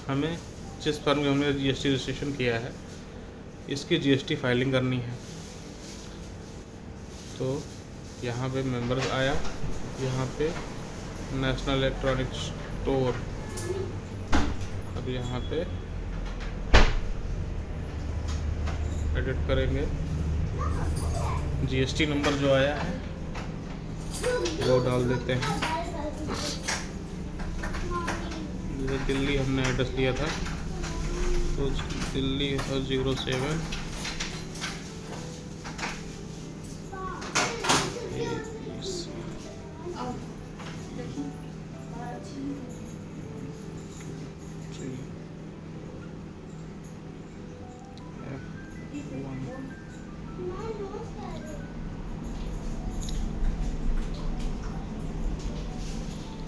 हमें जिस फर्म में हमने जीएसटी रजिस्ट्रेशन किया है इसकी जीएसटी फाइलिंग करनी है। तो यहाँ पे मेंबर्स आया, यहाँ पे नेशनल इलेक्ट्रॉनिक स्टोर, अब यहाँ पे एडिट करेंगे। जीएसटी नंबर जो आया है वो डाल देते हैं। जैसे दिल्ली हमने एड्रेस लिया था तो दिल्ली 07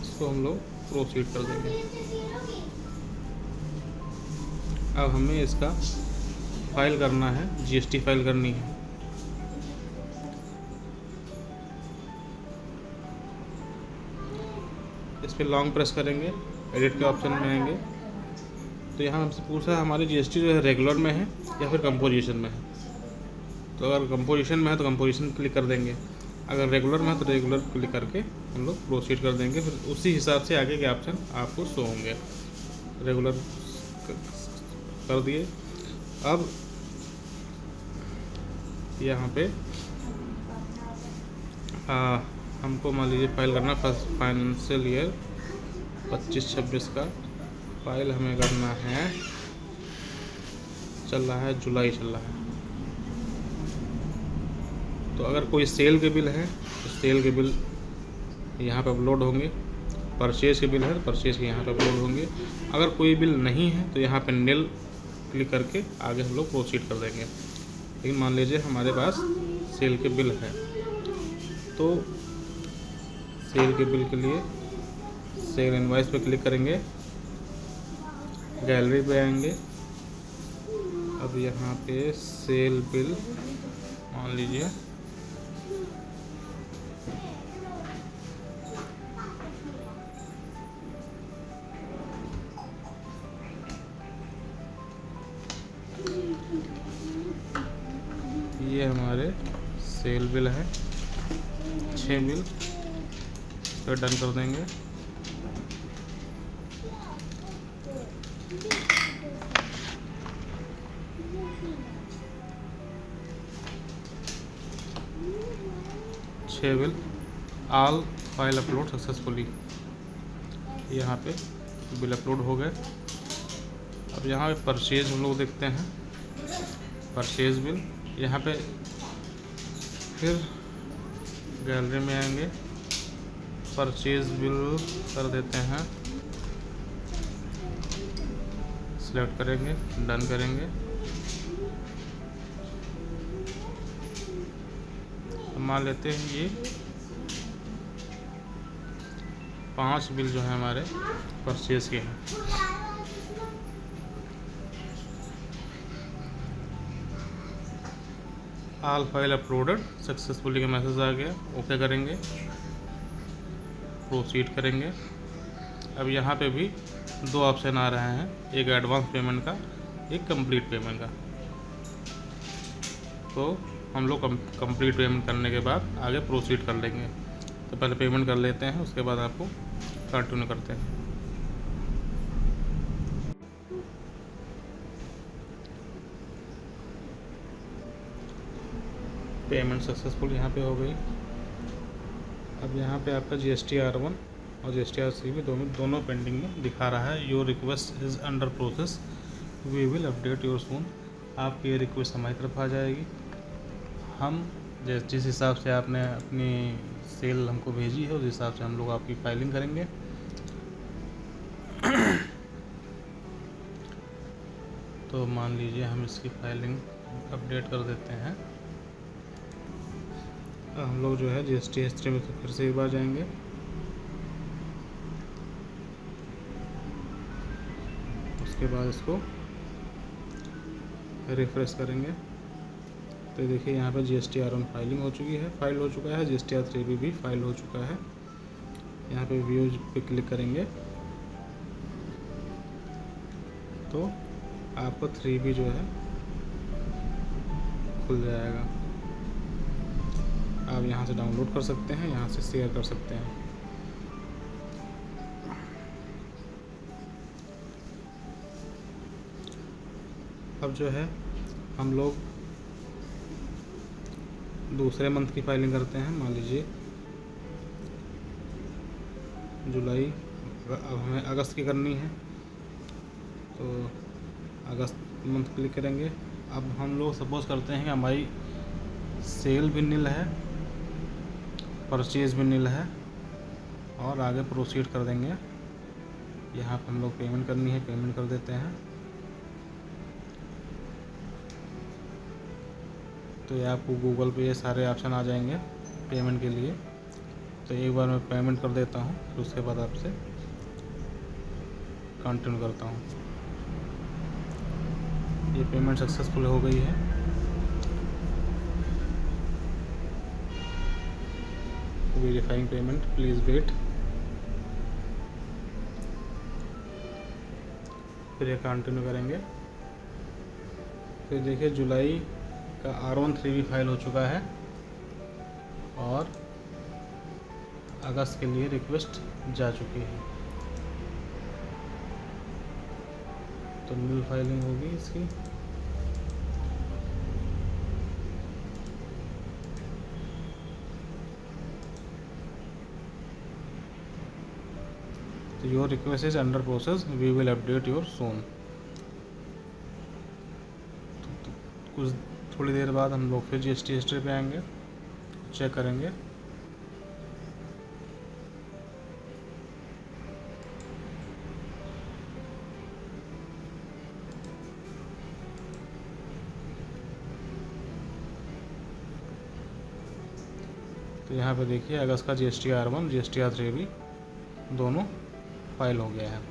इसको हम लोग प्रोसीड कर देंगे। अब हमें इसका फाइल करना है, जीएसटी फाइल करनी है। इस पर लॉन्ग प्रेस करेंगे, एडिट के ऑप्शन में आएंगे तो यहाँ हमसे पूछा है हमारी जीएसटी जो है रेगुलर में है या फिर कंपोजिशन में है। तो अगर कंपोजिशन में है तो कंपोजिशन क्लिक कर देंगे, अगर रेगुलर में है तो रेगुलर क्लिक करके हम लोग प्रोसीड कर देंगे। फिर उसी हिसाब से आगे के ऑप्शन आपको शो होंगे। रेगुलर कर दिए। अब यहाँ पे हमको मान लीजिए फाइल करना फर्स्ट फाइनेंशियल ईयर 25-26 का फाइल हमें करना है। चल रहा है जुलाई चल रहा है। तो अगर कोई सेल के बिल है तो सेल के बिल यहाँ पर अपलोड होंगे, परचेज के बिल है तो परचेज के यहाँ पर अपलोड होंगे। अगर कोई बिल नहीं है तो यहाँ पे नील क्लिक करके आगे हम लोग प्रोसीड कर देंगे। लेकिन मान लीजिए हमारे पास सेल के बिल है तो सेल के बिल के लिए सेल इनवॉइस पे क्लिक करेंगे, गैलरी पे आएंगे। अब यहाँ पे सेल बिल मान लीजिए ये हमारे सेल बिल है, 6 बिल, तो डन कर देंगे। Bill all file upload successfully, यहाँ पे बिल अपलोड हो गए। अब यहाँ पे परचेज हम लोग देखते हैं, परचेज बिल यहाँ पे फिर गैलरी में आएंगे, परचेज बिल कर देते हैं, सिलेक्ट करेंगे, डन करेंगे। मान लेते हैं ये 5 बिल जो है हमारे परचेज के हैं। ऑल फाइल अपलोडेड सक्सेसफुली का मैसेज आ गया। ओके करेंगे, प्रोसीड करेंगे। अब यहाँ पे भी 2 ऑप्शन आ रहे हैं, एक एडवांस पेमेंट का, एक कंप्लीट पेमेंट का। तो हम लोग कंप्लीट पेमेंट करने के बाद आगे प्रोसीड कर लेंगे। तो पहले पेमेंट कर लेते हैं, उसके बाद आपको कंटिन्यू करते हैं। पेमेंट सक्सेसफुल यहाँ पे हो गई। अब यहाँ पे आपका GST R1 और GST RC भी दोनों पेंडिंग में दिखा रहा है। Your request is under process, we will update your soon. आपकी ये रिक्वेस्ट हमारी तरफ आ जाएगी। हम जिस हिसाब से आपने अपनी सेल हमको भेजी है उस हिसाब से हम लोग आपकी फाइलिंग करेंगे। तो मान लीजिए हम इसकी फाइलिंग अपडेट कर देते हैं। हम लोग जो है GST हिस्ट्री में फिर से एक बार जाएंगे, उसके बाद इसको रिफ्रेश करेंगे। तो देखिए यहाँ पर GST R1 फाइलिंग हो चुकी है, फाइल हो चुका है। GST R3 भी फाइल हो चुका है। यहाँ पे व्यूज पे क्लिक करेंगे, तो आपको 3B जो है खुल जाएगा। आप यहाँ से डाउनलोड कर सकते हैं, यहाँ से शेयर कर सकते हैं। अब जो है हम लोग दूसरे मंथ की फाइलिंग करते हैं। मान लीजिए जुलाई, अब हमें अगस्त की करनी है तो अगस्त मंथ क्लिक करेंगे। अब हम लोग सपोज़ करते हैं कि हमारी सेल भी नील है, परचेज़ भी नील है, और आगे प्रोसीड कर देंगे। यहाँ पर हम लोग पेमेंट करनी है, पेमेंट कर देते हैं। तो ये आपको गूगल पे ये सारे ऑप्शन आ जाएंगे पेमेंट के लिए। तो एक बार मैं पेमेंट कर देता हूँ, फिर उसके बाद आपसे कंटिन्यू करता हूँ। ये पेमेंट सक्सेसफुल हो गई है। Verifying payment, please wait. फिर ये कंटिन्यू करेंगे। फिर देखिए जुलाई का R1 फाइल हो चुका है और अगस्त के लिए रिक्वेस्ट जा चुकी है। तो न्यू फाइलिंग होगी इसकी। तो your request is under process, we will update your soon. कुछ थोड़ी देर बाद हम लोग फिर GST हिस्ट्री पे आएंगे, चेक करेंगे। तो यहाँ पे देखिए अगस्त का GST R1, GST R3 भी दोनों फाइल हो गया है।